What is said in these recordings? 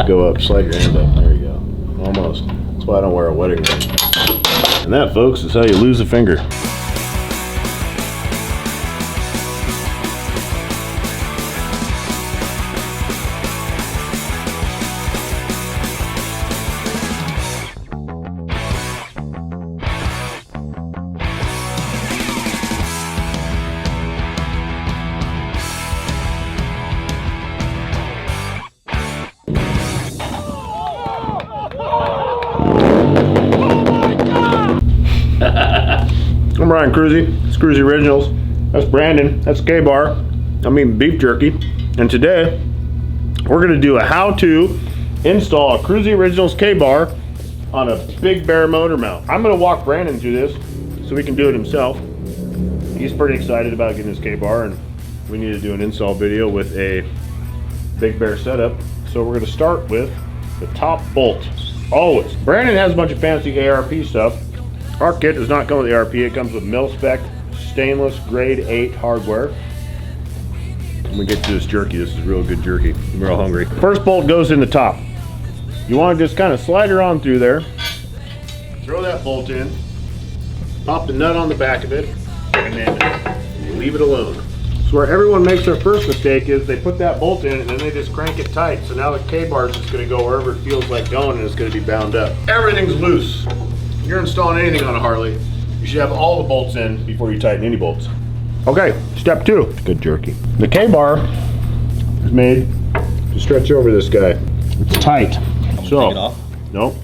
Go up, slide your hand up. There you go. Almost. That's why I don't wear a wedding ring. And that, folks, is how you lose a finger. I'm Ryan Kruesi. It's Kruesi Originals. That's Brandon. That's K-BAR. I'm eating beef jerky. And today, we're going to do a how-to install a Kruesi Originals K-BAR on a Big Bear motor mount. I'm going to walk Brandon through this so he can do it himself. He's pretty excited about getting his K-BAR, and we need to do an install video with a Big Bear setup. So we're going to start with the top bolt. Always. Brandon has a bunch of fancy ARP stuff. Our kit does not come with ARP. It comes with mil-spec stainless grade 8 hardware. When we get to this jerky, this is real good jerky. I'm real hungry. First bolt goes in the top. You want to just kind of slide her on through there. Throw that bolt in. Pop the nut on the back of it, and then leave it alone. So where everyone makes their first mistake is they put that bolt in and then they just crank it tight. So now the K-BAR is just going to go wherever it feels like going, and it's going to be bound up. Everything's loose. If you're installing anything on a Harley, you should have all the bolts in before you tighten any bolts. Okay, step 2. Good jerky. The K-BAR is made to stretch over this guy. It's tight. So, take it off? Nope.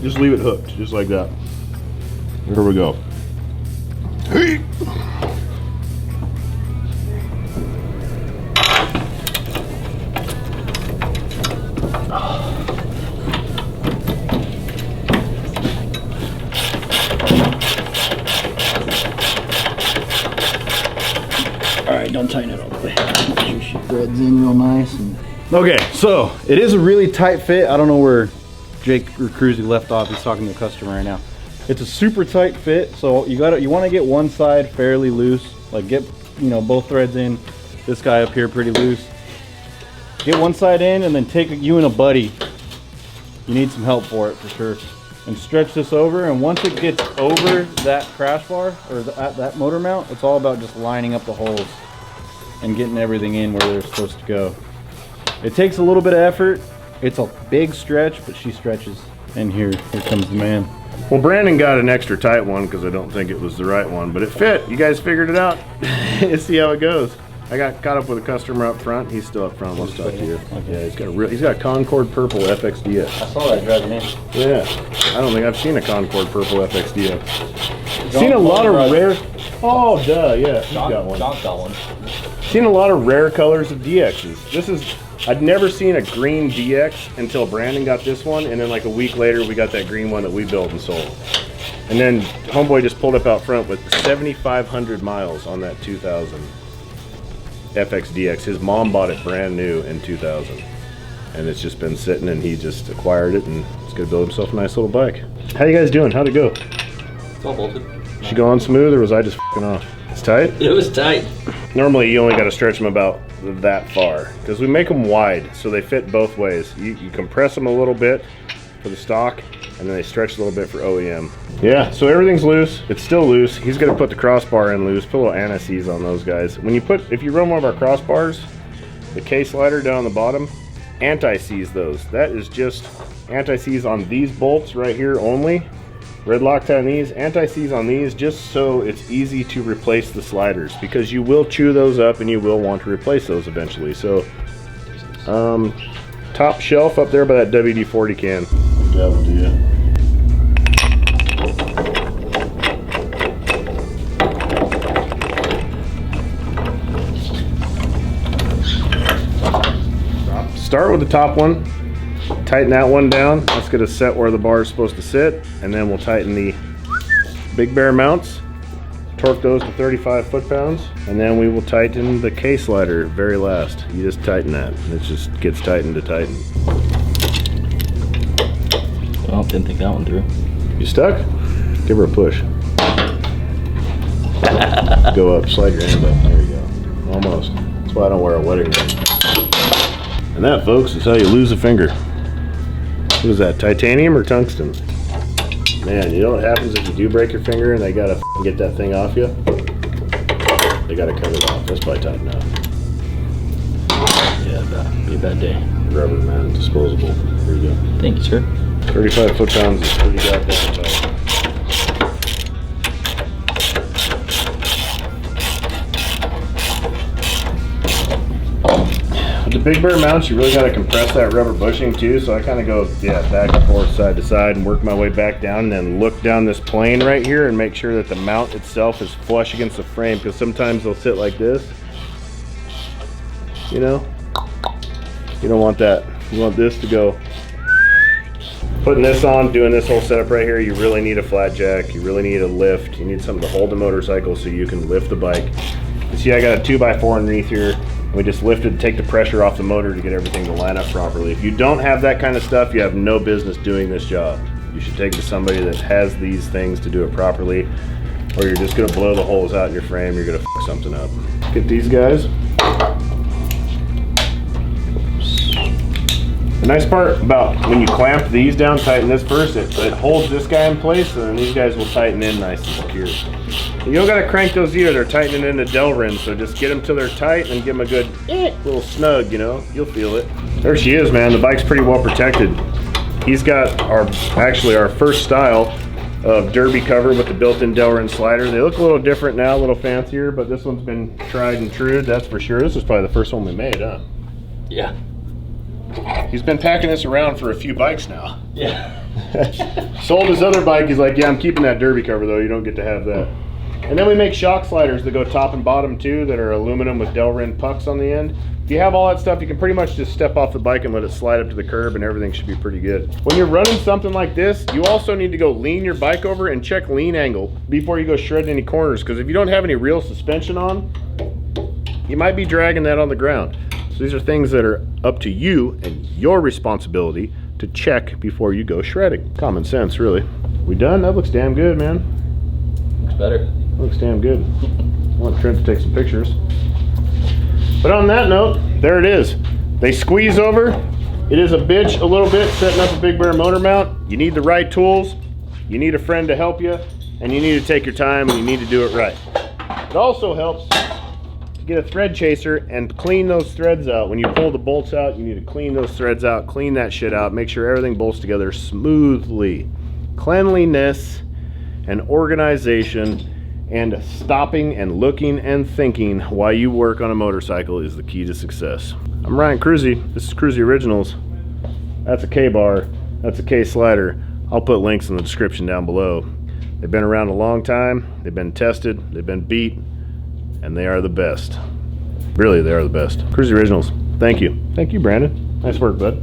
Just leave it hooked, just like that. Here we go. Hey. Alright, don't tighten it all the way. Make sure she threads in real nice. Okay, so it is a really tight fit. I don't know where Jake or Kruesi left off. He's talking to a customer right now. It's a super tight fit, so you want to get one side fairly loose. Like get, both threads in. This guy up here pretty loose. Get one side in, and then take you and a buddy. You need some help for it for sure. And stretch this over, and once it gets over that crash bar or that motor mount, it's all about just lining up the holes and getting everything in where they're supposed to go. It takes a little bit of effort. It's a big stretch, but she stretches. And here comes the man. Well, Brandon got an extra tight one because I don't think it was the right one, but it fit. You guys figured it out. Let's see how it goes. I got caught up with a customer up front. He's still up front. Let's talk to you. Okay. Yeah, he's got Concord Purple FXDF. I saw that driving in. Yeah, I don't think I've seen a Concord Purple FXDF. Seen a lot of rare. Oh, duh, yeah, he's got one. John's got one. Seen a lot of rare colors of DXs. I'd never seen a green DX until Brandon got this one, and then like a week later we got that green one that we built and sold. And then homeboy just pulled up out front with 7,500 miles on that 2000 FXDX. His mom bought it brand new in 2000, and it's just been sitting, and he just acquired it, and he's gonna build himself a nice little bike. How you guys doing? How'd it go? It's all bolted. She go on smooth, or was I just f***ing off? It's tight? It was tight. Normally you only got to stretch them about that far because we make them wide so they fit both ways. You compress them a little bit for the stock, and then they stretch a little bit for OEM. Yeah, so everything's loose. It's still loose. He's gonna put the crossbar in loose. Put a little anti-seize on those guys. If you run one of our crossbars, the K slider down the bottom, anti-seize those. That is just anti-seize on these bolts right here only. Red Loctite on these, anti-seize on these, just so it's easy to replace the sliders, because you will chew those up and you will want to replace those eventually. So, top shelf up there by that WD-40 can. That will do ya. Start with the top one. Tighten that one down. That's going to set where the bar is supposed to sit, and then we'll tighten the Big Bear mounts, torque those to 35 foot-pounds, and then we will tighten the K slider very last. You just tighten that, and it just gets tightened to tighten. Well, didn't think that one through. You stuck? Give her a push. Go up, slide your hand up. There you go. Almost. That's why I don't wear a wedding ring. And that, folks, is how you lose a finger. What is that, titanium or tungsten? Man, you know what happens if you do break your finger and they gotta get that thing off you? They gotta cut it off. That's probably tight enough. Yeah, that'd be a bad day. Rubber, man, disposable. Here you go. Thank you, sir. 35 foot-pounds is pretty goddamn tight. With the Big Bear mounts, you really got to compress that rubber bushing too, so I kind of go, back and forth, side to side, and work my way back down, and then look down this plane right here and make sure that the mount itself is flush against the frame, because sometimes they'll sit like this. You know? You don't want that. You want this to go. Putting this on, doing this whole setup right here, you really need a flat jack, you really need a lift, you need something to hold the motorcycle so you can lift the bike. You see I got a 2x4 underneath here. We just lifted to take the pressure off the motor to get everything to line up properly. If you don't have that kind of stuff, you have no business doing this job. You should take it to somebody that has these things to do it properly, or you're just gonna blow the holes out in your frame, you're gonna f something up. Get these guys. The nice part about when you clamp these down, tighten this first, it holds this guy in place, and then these guys will tighten in nice and secure. You don't gotta crank those either, they're tightening into Delrin, so just get them till they're tight and give them a good little snug, you know, you'll feel it. There she is, man, the bike's pretty well protected. He's got actually our first style of derby cover with the built-in Delrin slider. They look a little different now, a little fancier, but this one's been tried and true, that's for sure. This is probably the first one we made, huh? Yeah. He's been packing this around for a few bikes now. Yeah. Sold his other bike, he's like, yeah, I'm keeping that derby cover though, you don't get to have that. And then we make shock sliders that go top and bottom too, that are aluminum with Delrin pucks on the end. If you have all that stuff, you can pretty much just step off the bike and let it slide up to the curb and everything should be pretty good. When you're running something like this, you also need to go lean your bike over and check lean angle before you go shredding any corners, because if you don't have any real suspension on, you might be dragging that on the ground. So these are things that are up to you and your responsibility to check before you go shredding. Common sense, really. We done? That looks damn good, man. Looks better. Looks damn good. I want Trent to take some pictures. But on that note, there it is. They squeeze over. It is a bitch a little bit setting up a Big Bear motor mount. You need the right tools. You need a friend to help you. And you need to take your time and you need to do it right. It also helps to get a thread chaser and clean those threads out. When you pull the bolts out, you need to clean those threads out, clean that shit out, make sure everything bolts together smoothly. Cleanliness and organization and stopping and looking and thinking while you work on a motorcycle is the key to success. I'm Ryan Kruesi. This is Kruesi Originals. That's a K-bar. That's a K-slider. I'll put links in the description down below. They've been around a long time. They've been tested. They've been beat. And they are the best. Really, they are the best. Kruesi Originals. Thank you. Thank you, Brandon. Nice work, bud.